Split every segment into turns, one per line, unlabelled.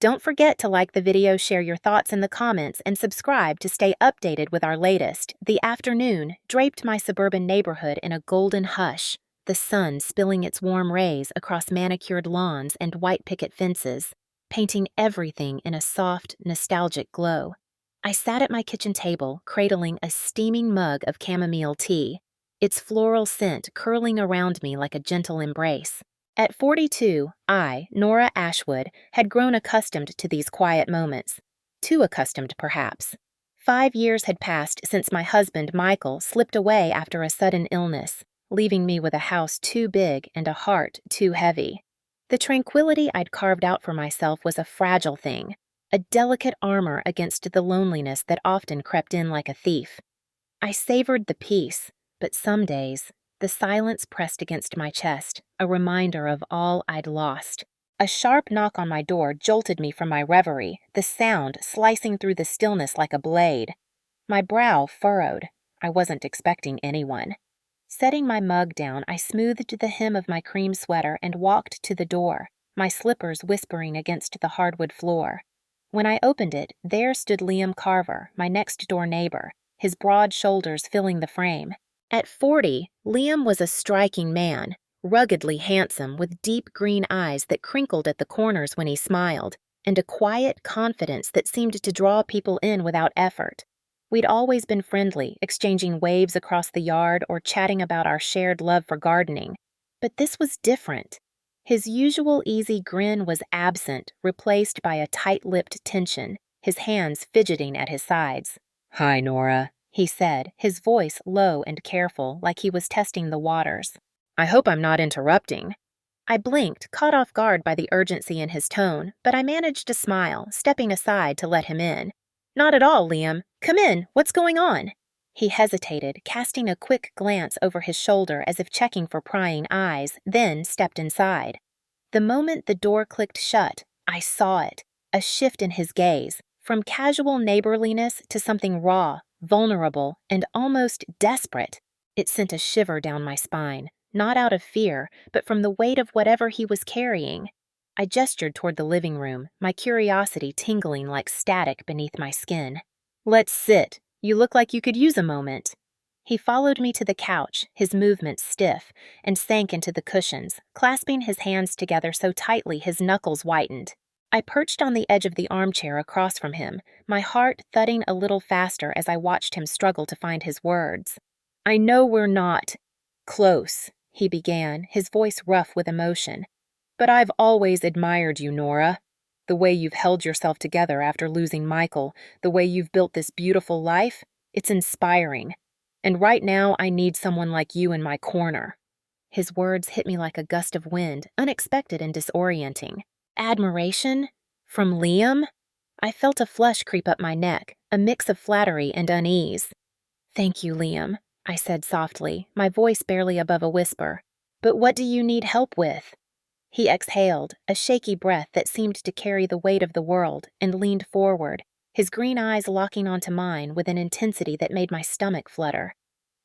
Don't forget to like the video, share your thoughts in the comments, and subscribe to stay updated with our latest. The afternoon draped my suburban neighborhood in a golden hush, the sun spilling its warm rays across manicured lawns and white picket fences, painting everything in a soft, nostalgic glow. I sat at my kitchen table, cradling a steaming mug of chamomile tea, its floral scent curling around me like a gentle embrace. At 42, I, Nora Ashwood, had grown accustomed to these quiet moments. Too accustomed, perhaps. 5 years had passed since my husband, Michael, slipped away after a sudden illness, leaving me with a house too big and a heart too heavy. The tranquility I'd carved out for myself was a fragile thing, a delicate armor against the loneliness that often crept in like a thief. I savored the peace, but some days, the silence pressed against my chest, a reminder of all I'd lost. A sharp knock on my door jolted me from my reverie, the sound slicing through the stillness like a blade. My brow furrowed. I wasn't expecting anyone. Setting my mug down, I smoothed the hem of my cream sweater and walked to the door, my slippers whispering against the hardwood floor. When I opened it, there stood Liam Carver, my next-door neighbor, his broad shoulders filling the frame. At 40, Liam was a striking man, ruggedly handsome with deep green eyes that crinkled at the corners when he smiled, and a quiet confidence that seemed to draw people in without effort. We'd always been friendly, exchanging waves across the yard or chatting about our shared love for gardening. But this was different. His usual easy grin was absent, replaced by a tight-lipped tension, his hands fidgeting at his sides. "Hi, Nora," he said, his voice low and careful, like he was testing the waters. "I hope I'm not interrupting." I blinked, caught off guard by the urgency in his tone, but I managed to smile, stepping aside to let him in. "Not at all, Liam. Come in. What's going on?" He hesitated, casting a quick glance over his shoulder as if checking for prying eyes, then stepped inside. The moment the door clicked shut, I saw it, a shift in his gaze, from casual neighborliness to something raw, vulnerable, and almost desperate. It sent a shiver down my spine, not out of fear, but from the weight of whatever he was carrying. I gestured toward the living room, my curiosity tingling like static beneath my skin. "Let's sit. You look like you could use a moment." He followed me to the couch, his movements stiff, and sank into the cushions, clasping his hands together so tightly his knuckles whitened. I perched on the edge of the armchair across from him, my heart thudding a little faster as I watched him struggle to find his words. "I know we're not close," he began, his voice rough with emotion. "But I've always admired you, Nora. The way you've held yourself together after losing Michael, the way you've built this beautiful life, it's inspiring. And right now I need someone like you in my corner." His words hit me like a gust of wind, unexpected and disorienting. Admiration? From Liam? I felt a flush creep up my neck, a mix of flattery and unease. "Thank you, Liam," I said softly, my voice barely above a whisper. "But what do you need help with?" He exhaled, a shaky breath that seemed to carry the weight of the world, and leaned forward, his green eyes locking onto mine with an intensity that made my stomach flutter.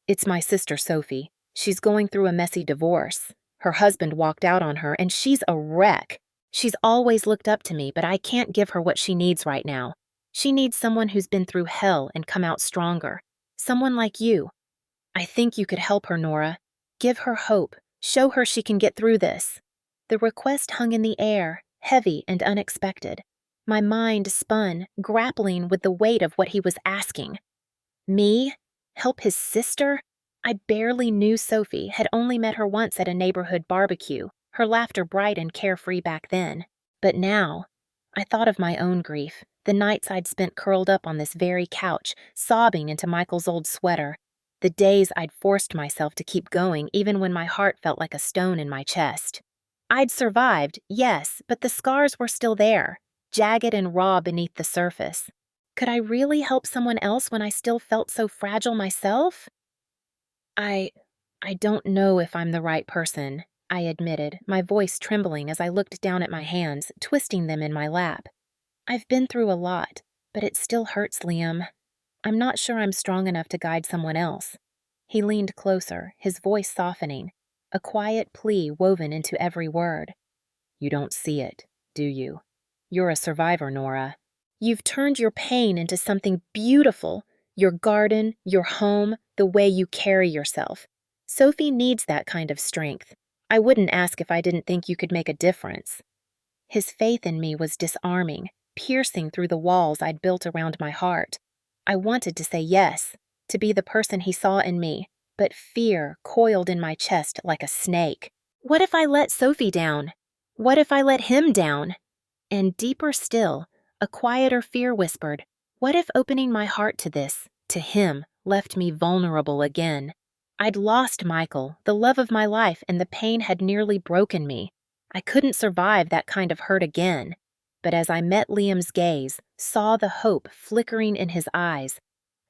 "It's my sister Sophie. She's going through a messy divorce. Her husband walked out on her, and she's a wreck. She's always looked up to me, but I can't give her what she needs right now. She needs someone who's been through hell and come out stronger. Someone like you. I think you could help her, Nora. Give her hope. Show her she can get through this." The request hung in the air, heavy and unexpected. My mind spun, grappling with the weight of what he was asking. Me? Help his sister? I barely knew Sophie, had only met her once at a neighborhood barbecue, her laughter bright and carefree back then. But now, I thought of my own grief, the nights I'd spent curled up on this very couch, sobbing into Michael's old sweater, the days I'd forced myself to keep going even when my heart felt like a stone in my chest. I'd survived, yes, but the scars were still there, jagged and raw beneath the surface. Could I really help someone else when I still felt so fragile myself? I don't know if I'm the right person," I admitted, my voice trembling as I looked down at my hands, twisting them in my lap. "I've been through a lot, but it still hurts, Liam. I'm not sure I'm strong enough to guide someone else." He leaned closer, his voice softening, a quiet plea woven into every word. "You don't see it, do you? You're a survivor, Nora. You've turned your pain into something beautiful. Your garden, your home, the way you carry yourself. Sophie needs that kind of strength. I wouldn't ask if I didn't think you could make a difference." His faith in me was disarming, piercing through the walls I'd built around my heart. I wanted to say yes, to be the person he saw in me, but fear coiled in my chest like a snake. What if I let Sophie down? What if I let him down? And deeper still, a quieter fear whispered, what if opening my heart to this, to him, left me vulnerable again? I'd lost Michael, the love of my life, and the pain had nearly broken me. I couldn't survive that kind of hurt again. But as I met Liam's gaze, saw the hope flickering in his eyes,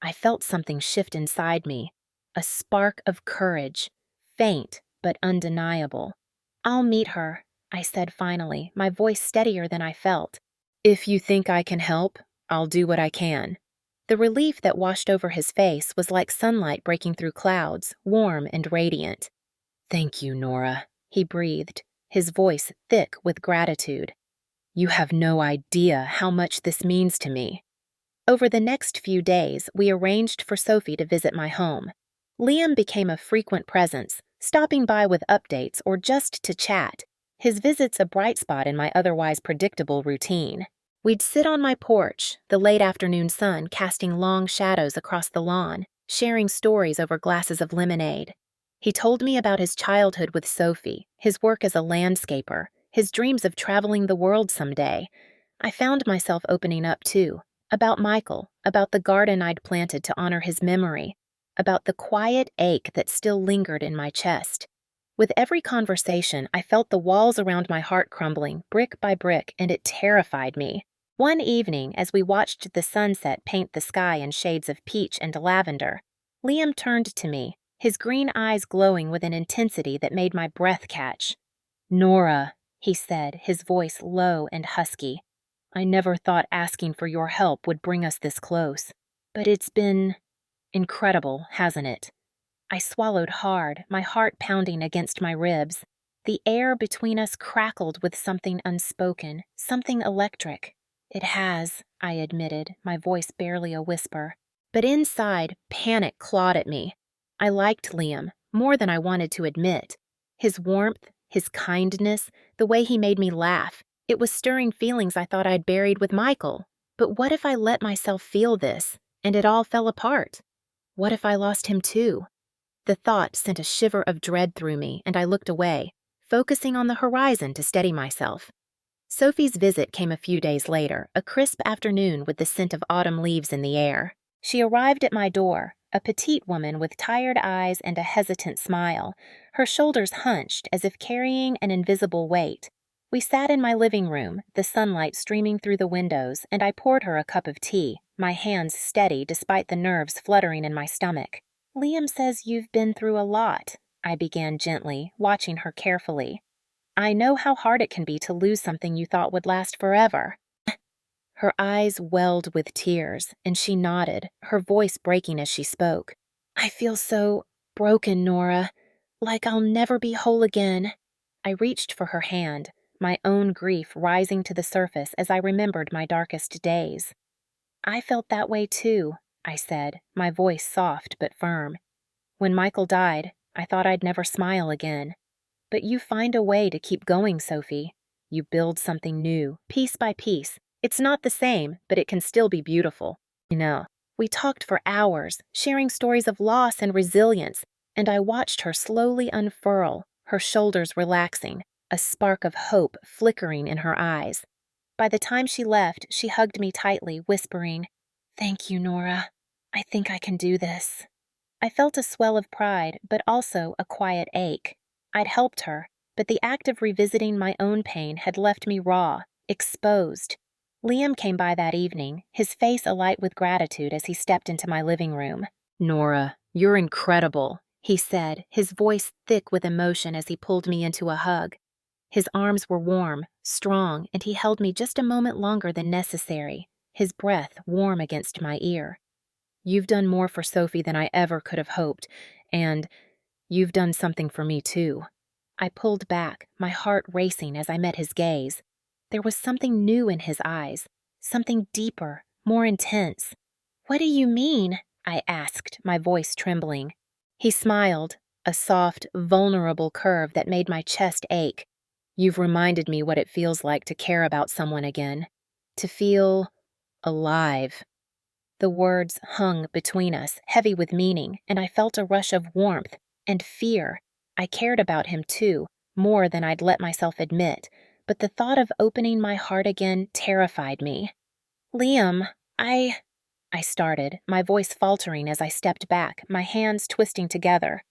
I felt something shift inside me, a spark of courage, faint but undeniable. "I'll meet her," I said finally, my voice steadier than I felt. "If you think I can help, I'll do what I can." The relief that washed over his face was like sunlight breaking through clouds, warm and radiant. "Thank you, Nora," he breathed, his voice thick with gratitude. "You have no idea how much this means to me." Over the next few days, we arranged for Sophie to visit my home. Liam became a frequent presence, stopping by with updates or just to chat, his visits a bright spot in my otherwise predictable routine. We'd sit on my porch, the late afternoon sun casting long shadows across the lawn, sharing stories over glasses of lemonade. He told me about his childhood with Sophie, his work as a landscaper, his dreams of traveling the world someday. I found myself opening up too, about Michael, about the garden I'd planted to honor his memory, about the quiet ache that still lingered in my chest. With every conversation, I felt the walls around my heart crumbling, brick by brick, and it terrified me. One evening, as we watched the sunset paint the sky in shades of peach and lavender, Liam turned to me, his green eyes glowing with an intensity that made my breath catch. "Nora," he said, his voice low and husky, "I never thought asking for your help would bring us this close. But it's been incredible, hasn't it?" I swallowed hard, my heart pounding against my ribs. The air between us crackled with something unspoken, something electric. "It has," I admitted, my voice barely a whisper. But inside, panic clawed at me. I liked Liam, more than I wanted to admit. His warmth, his kindness, the way he made me laugh. It was stirring feelings I thought I'd buried with Michael. But what if I let myself feel this, and it all fell apart? What if I lost him too? The thought sent a shiver of dread through me, and I looked away, focusing on the horizon to steady myself. Sophie's visit came a few days later, a crisp afternoon with the scent of autumn leaves in the air. She arrived at my door, a petite woman with tired eyes and a hesitant smile, her shoulders hunched as if carrying an invisible weight. We sat in my living room, the sunlight streaming through the windows, and I poured her a cup of tea, my hands steady despite the nerves fluttering in my stomach. "Liam says you've been through a lot," I began gently, watching her carefully. "I know how hard it can be to lose something you thought would last forever." Her eyes welled with tears, and she nodded, her voice breaking as she spoke. "I feel so broken, Nora, like I'll never be whole again." I reached for her hand, my own grief rising to the surface as I remembered my darkest days. "I felt that way too," I said, my voice soft but firm. "When Michael died, I thought I'd never smile again. But you find a way to keep going, Sophie. You build something new, piece by piece. It's not the same, but it can still be beautiful. We talked for hours, sharing stories of loss and resilience, and I watched her slowly unfurl, her shoulders relaxing, a spark of hope flickering in her eyes. By the time she left, she hugged me tightly, whispering, "Thank you, Nora. I think I can do this." I felt a swell of pride, but also a quiet ache. I'd helped her, but the act of revisiting my own pain had left me raw, exposed. Liam came by that evening, his face alight with gratitude as he stepped into my living room. "Nora, you're incredible," he said, his voice thick with emotion as he pulled me into a hug. His arms were warm, strong, and he held me just a moment longer than necessary, his breath warm against my ear. "You've done more for Sophie than I ever could have hoped, and you've done something for me too." I pulled back, my heart racing as I met his gaze. There was something new in his eyes, something deeper, more intense. "What do you mean?" I asked, my voice trembling. He smiled, a soft, vulnerable curve that made my chest ache. "You've reminded me what it feels like to care about someone again, to feel alive." The words hung between us, heavy with meaning, and I felt a rush of warmth and fear. I cared about him too, more than I'd let myself admit, but the thought of opening my heart again terrified me. "Liam, I started, my voice faltering as I stepped back, my hands twisting together.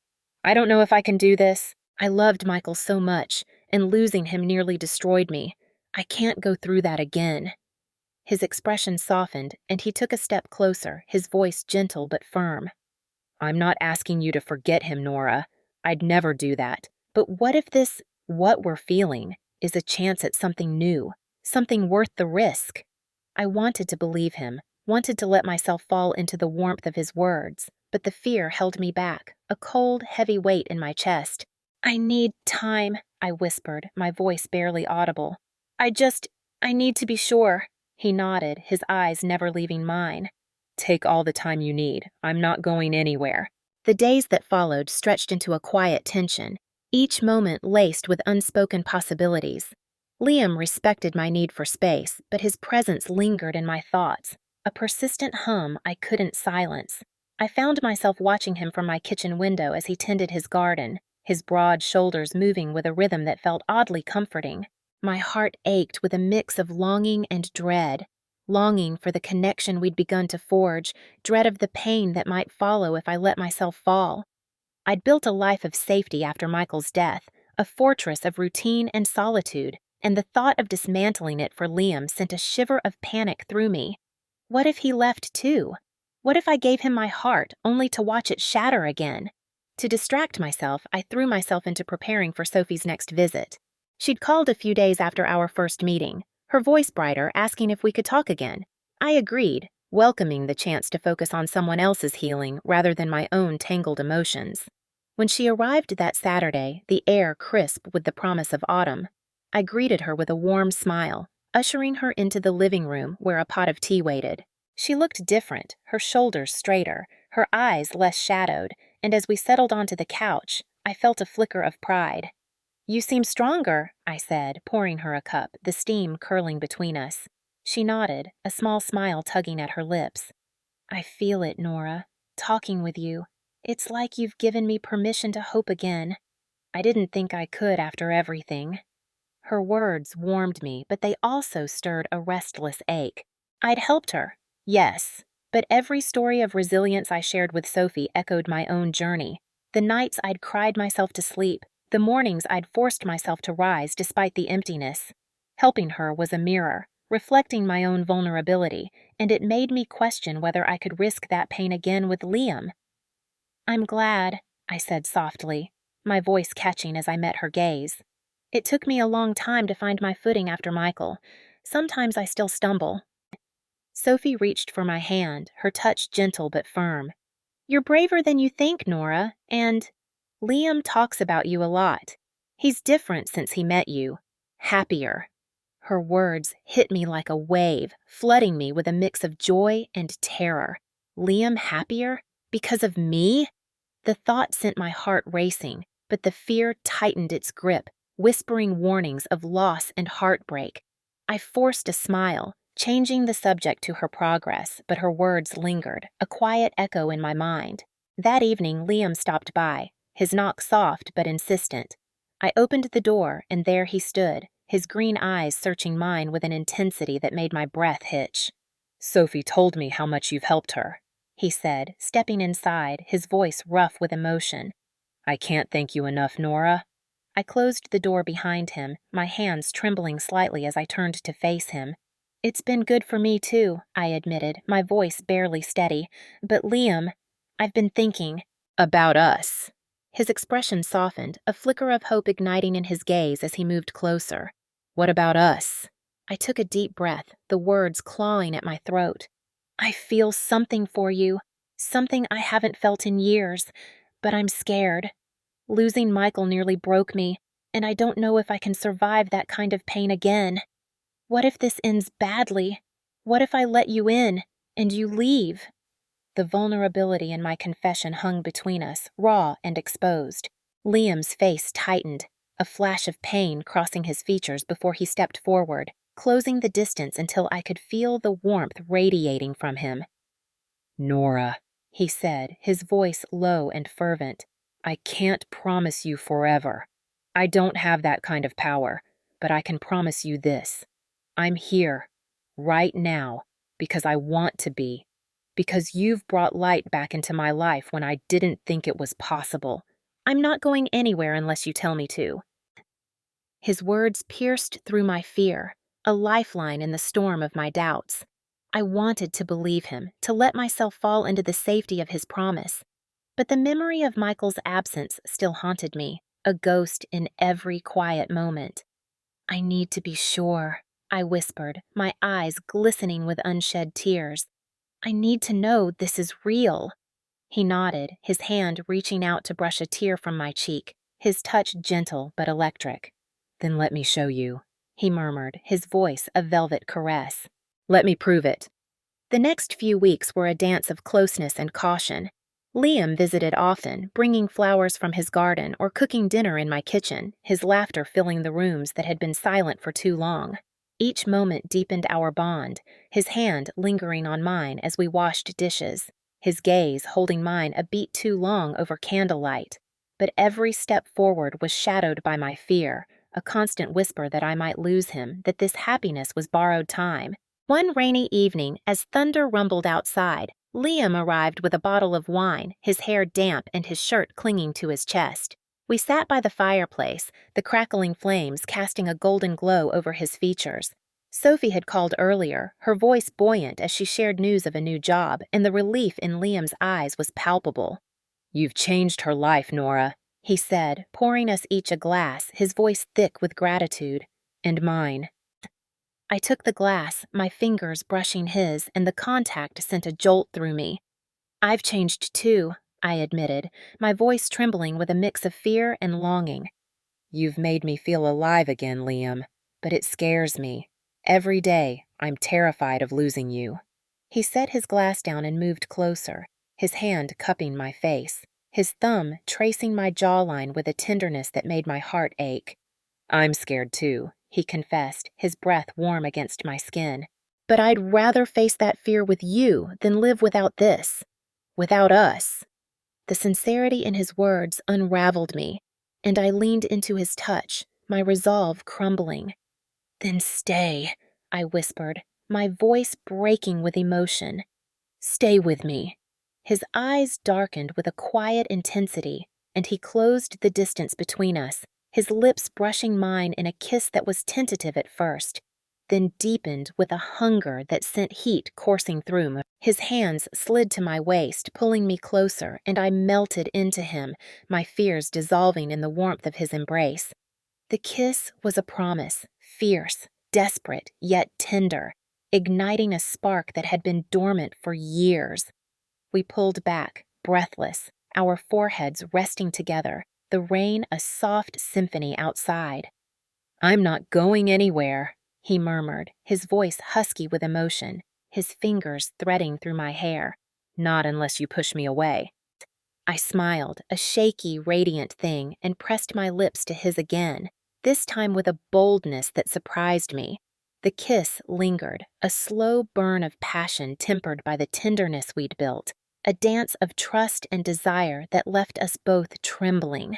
"I don't know if I can do this. I loved Michael so much, and losing him nearly destroyed me. I can't go through that again." His expression softened, and he took a step closer, his voice gentle but firm. "I'm not asking you to forget him, Nora. I'd never do that. But what if what we're feeling, is a chance at something new, something worth the risk?" I wanted to believe him, wanted to let myself fall into the warmth of his words, but the fear held me back, a cold, heavy weight in my chest. "I need time," I whispered, my voice barely audible. I need to be sure." He nodded, his eyes never leaving mine. "Take all the time you need. I'm not going anywhere." The days that followed stretched into a quiet tension, each moment laced with unspoken possibilities. Liam respected my need for space, but his presence lingered in my thoughts, a persistent hum I couldn't silence. I found myself watching him from my kitchen window as he tended his garden, his broad shoulders moving with a rhythm that felt oddly comforting. My heart ached with a mix of longing and dread. Longing for the connection we'd begun to forge, dread of the pain that might follow if I let myself fall. I'd built a life of safety after Michael's death, a fortress of routine and solitude, and the thought of dismantling it for Liam sent a shiver of panic through me. What if he left too? What if I gave him my heart only to watch it shatter again? To distract myself, I threw myself into preparing for Sophie's next visit. She'd called a few days after our first meeting, her voice brighter, asking if we could talk again. I agreed, welcoming the chance to focus on someone else's healing rather than my own tangled emotions. When she arrived that Saturday, the air crisp with the promise of autumn, I greeted her with a warm smile, ushering her into the living room where a pot of tea waited. She looked different, her shoulders straighter, her eyes less shadowed, and as we settled onto the couch, I felt a flicker of pride. "You seem stronger," I said, pouring her a cup, the steam curling between us. She nodded, a small smile tugging at her lips. "I feel it, Nora. Talking with you. It's like you've given me permission to hope again. I didn't think I could after everything." Her words warmed me, but they also stirred a restless ache. I'd helped her, yes, but every story of resilience I shared with Sophie echoed my own journey. The nights I'd cried myself to sleep, the mornings I'd forced myself to rise despite the emptiness. Helping her was a mirror, reflecting my own vulnerability, and it made me question whether I could risk that pain again with Liam. "I'm glad," I said softly, my voice catching as I met her gaze. "It took me a long time to find my footing after Michael. Sometimes I still stumble." Sophie reached for my hand, her touch gentle but firm. "You're braver than you think, Nora, and Liam talks about you a lot. He's different since he met you. Happier." Her words hit me like a wave, flooding me with a mix of joy and terror. Liam happier? Because of me? The thought sent my heart racing, but the fear tightened its grip, whispering warnings of loss and heartbreak. I forced a smile, changing the subject to her progress, but her words lingered, a quiet echo in my mind. That evening, Liam stopped by, his knock soft but insistent. I opened the door, and there he stood, his green eyes searching mine with an intensity that made my breath hitch. "Sophie told me how much you've helped her," he said, stepping inside, his voice rough with emotion. "I can't thank you enough, Nora." I closed the door behind him, my hands trembling slightly as I turned to face him. "It's been good for me, too," I admitted, my voice barely steady. "But Liam, I've been thinking." "About us." His expression softened, a flicker of hope igniting in his gaze as he moved closer. "What about us?" I took a deep breath, the words clawing at my throat. "I feel something for you, something I haven't felt in years, but I'm scared. Losing Michael nearly broke me, and I don't know if I can survive that kind of pain again." What if this ends badly? What if I let you in and you leave? The vulnerability in my confession hung between us, raw and exposed. Liam's face tightened, a flash of pain crossing his features before he stepped forward, closing the distance until I could feel the warmth radiating from him. "Nora," he said, his voice low and fervent, "I can't promise you forever. I don't have that kind of power, but I can promise you this. I'm here, right now, because I want to be. Because you've brought light back into my life when I didn't think it was possible. I'm not going anywhere unless you tell me to." His words pierced through my fear, a lifeline in the storm of my doubts. I wanted to believe him, to let myself fall into the safety of his promise. But the memory of Michael's absence still haunted me, a ghost in every quiet moment. "I need to be sure," I whispered, my eyes glistening with unshed tears. "I need to know this is real." He nodded, his hand reaching out to brush a tear from my cheek, his touch gentle but electric. "Then let me show you," he murmured, his voice a velvet caress. "Let me prove it." The next few weeks were a dance of closeness and caution. Liam visited often, bringing flowers from his garden or cooking dinner in my kitchen, his laughter filling the rooms that had been silent for too long. Each moment deepened our bond, his hand lingering on mine as we washed dishes, his gaze holding mine a beat too long over candlelight. But every step forward was shadowed by my fear, a constant whisper that I might lose him, that this happiness was borrowed time. One rainy evening, as thunder rumbled outside, Liam arrived with a bottle of wine, his hair damp and his shirt clinging to his chest. We sat by the fireplace, the crackling flames casting a golden glow over his features. Sophie had called earlier, her voice buoyant as she shared news of a new job, and the relief in Liam's eyes was palpable. "You've changed her life, Nora," he said, pouring us each a glass, his voice thick with gratitude. "And mine." I took the glass, my fingers brushing his, and the contact sent a jolt through me. "I've changed too," I admitted, my voice trembling with a mix of fear and longing. "You've made me feel alive again, Liam, but it scares me. Every day, I'm terrified of losing you." He set his glass down and moved closer, his hand cupping my face, his thumb tracing my jawline with a tenderness that made my heart ache. "I'm scared too," he confessed, his breath warm against my skin. "But I'd rather face that fear with you than live without this. Without us." The sincerity in his words unraveled me, and I leaned into his touch, my resolve crumbling. "Then stay," I whispered, my voice breaking with emotion. "Stay with me." His eyes darkened with a quiet intensity, and he closed the distance between us, his lips brushing mine in a kiss that was tentative at first, then deepened with a hunger that sent heat coursing through me. His hands slid to my waist, pulling me closer, and I melted into him, my fears dissolving in the warmth of his embrace. The kiss was a promise, fierce, desperate, yet tender, igniting a spark that had been dormant for years. We pulled back, breathless, our foreheads resting together, the rain a soft symphony outside. "I'm not going anywhere," he murmured, his voice husky with emotion, his fingers threading through my hair. "Not unless you push me away." I smiled, a shaky, radiant thing, and pressed my lips to his again, this time with a boldness that surprised me. The kiss lingered, a slow burn of passion tempered by the tenderness we'd built, a dance of trust and desire that left us both trembling.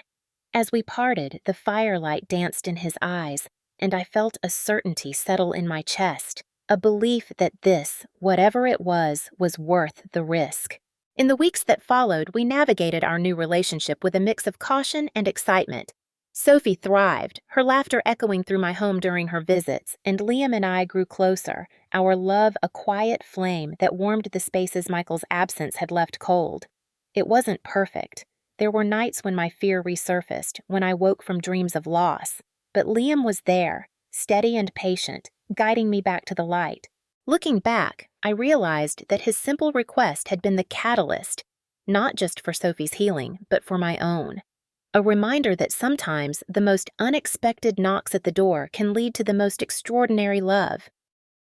As we parted, the firelight danced in his eyes, and I felt a certainty settle in my chest, a belief that this, whatever it was worth the risk. In the weeks that followed, we navigated our new relationship with a mix of caution and excitement. Sophie thrived, her laughter echoing through my home during her visits, and Liam and I grew closer, our love a quiet flame that warmed the spaces Michael's absence had left cold. It wasn't perfect. There were nights when my fear resurfaced, when I woke from dreams of loss. But Liam was there, steady and patient, guiding me back to the light. Looking back, I realized that his simple request had been the catalyst, not just for Sophie's healing, but for my own. a reminder that sometimes the most unexpected knocks at the door can lead to the most extraordinary love.